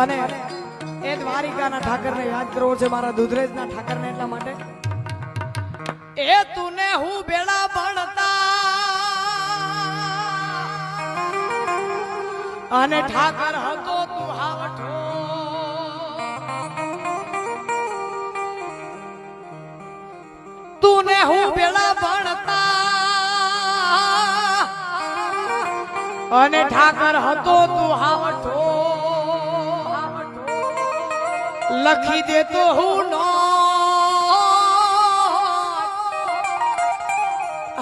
અને એ દ્વારિકાના ઠાકરને યાદ કરવો છે, મારા દુધરેજના ઠાકરને, એટલા માટે એ તુને હું બેડા ભણતા અને ઠાકર હતો તું હાવઠો, તુને હું બેડા ભણતા અને ઠાકર હતો તું હાવઠો, લખી દેતો હું નો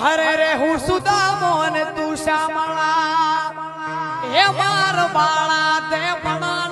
હરે રે હું સુદામો અને તું શ્યામળા, હે માર બાળા તે ભણા